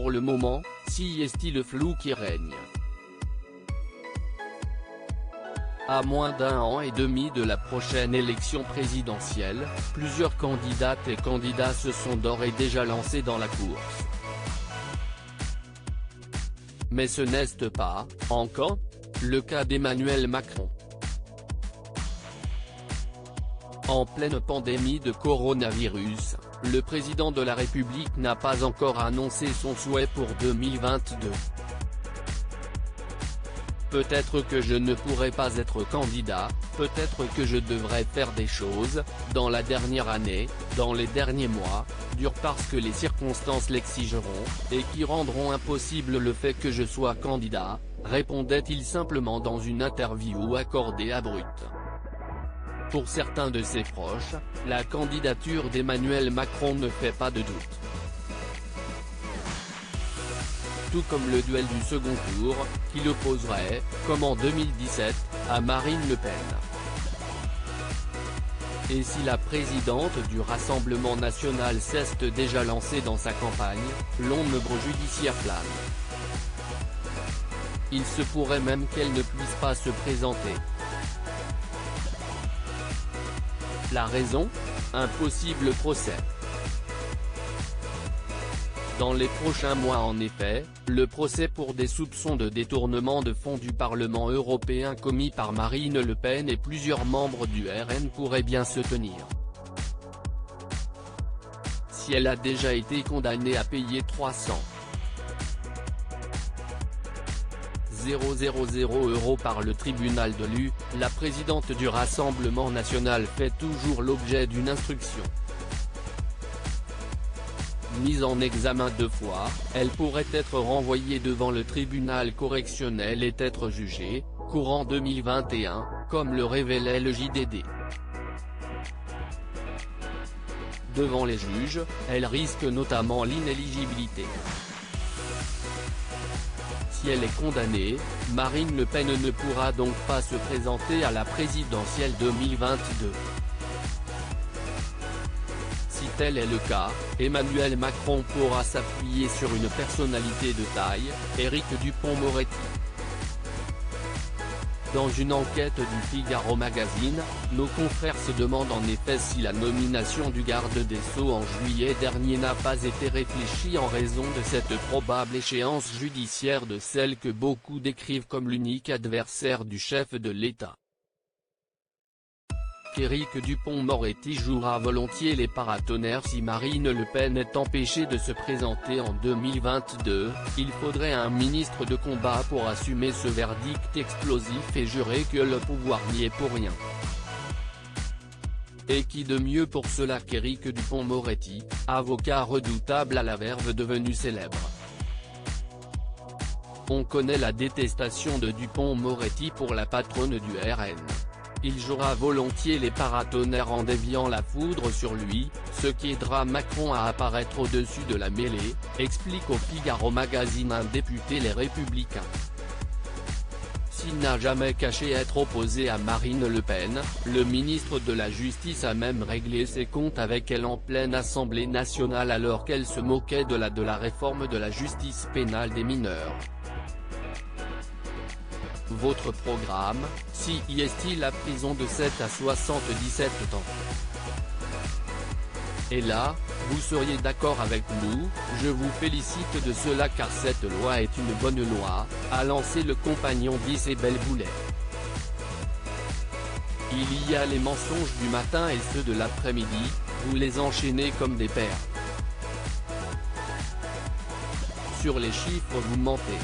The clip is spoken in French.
pour le moment, si est-il le flou qui règne. À moins d'un an et demi de la prochaine élection présidentielle, plusieurs candidates et candidats se sont d'ores et déjà lancés dans la course. Mais ce n'est pas, encore, le cas d'Emmanuel Macron. En pleine pandémie de coronavirus, le président de la République n'a pas encore annoncé son souhait pour 2022. Peut-être que je ne pourrai pas être candidat, peut-être que je devrais faire des choses, dans la dernière année, dans les derniers mois, durs parce que les circonstances l'exigeront, et qui rendront impossible le fait que je sois candidat, répondait-il simplement dans une interview accordée à Brut. Pour certains de ses proches, la candidature d'Emmanuel Macron ne fait pas de doute. Tout comme le duel du second tour, qui l'opposerait, comme en 2017, à Marine Le Pen. Et si la présidente du Rassemblement national s'est déjà lancée dans sa campagne, l'ombre judiciaire plane. Il se pourrait même qu'elle ne puisse pas se présenter. La raison ? Un possible procès. Dans les prochains mois en effet, le procès pour des soupçons de détournement de fonds du Parlement européen commis par Marine Le Pen et plusieurs membres du RN pourrait bien se tenir. Si elle a déjà été condamnée à payer 300 € par le tribunal de l'U, la présidente du Rassemblement national fait toujours l'objet d'une instruction. Mise en examen 2 fois, elle pourrait être renvoyée devant le tribunal correctionnel et être jugée, courant 2021, comme le révélait le JDD. Devant les juges, elle risque notamment l'inéligibilité. Si elle est condamnée, Marine Le Pen ne pourra donc pas se présenter à la présidentielle 2022. Si tel est le cas, Emmanuel Macron pourra s'appuyer sur une personnalité de taille, Éric Dupond-Moretti. Dans une enquête du Figaro Magazine, nos confrères se demandent en effet si la nomination du garde des Sceaux en juillet dernier n'a pas été réfléchie en raison de cette probable échéance judiciaire de celle que beaucoup décrivent comme l'unique adversaire du chef de l'État. Qu'Éric Dupond-Moretti jouera volontiers les paratonnerres si Marine Le Pen est empêchée de se présenter en 2022, il faudrait un ministre de combat pour assumer ce verdict explosif et jurer que le pouvoir n'y est pour rien. Et qui de mieux pour cela qu'Éric Dupond-Moretti, avocat redoutable à la verve devenu célèbre. On connaît la détestation de Dupond-Moretti pour la patronne du RN. Il jouera volontiers les paratonnerres en déviant la foudre sur lui, ce qui aidera Macron à apparaître au-dessus de la mêlée, explique au Figaro Magazine un député Les Républicains. S'il n'a jamais caché être opposé à Marine Le Pen, le ministre de la Justice a même réglé ses comptes avec elle en pleine Assemblée nationale alors qu'elle se moquait de la réforme de la justice pénale des mineurs. Votre programme, si y est-il la prison de 7 à 77 ans. Et là, vous seriez d'accord avec nous, je vous félicite de cela car cette loi est une bonne loi, a lancé le compagnon d'Isabelle Boulet. Il y a les mensonges du matin et ceux de l'après-midi, vous les enchaînez comme des pères. Sur les chiffres vous mentez.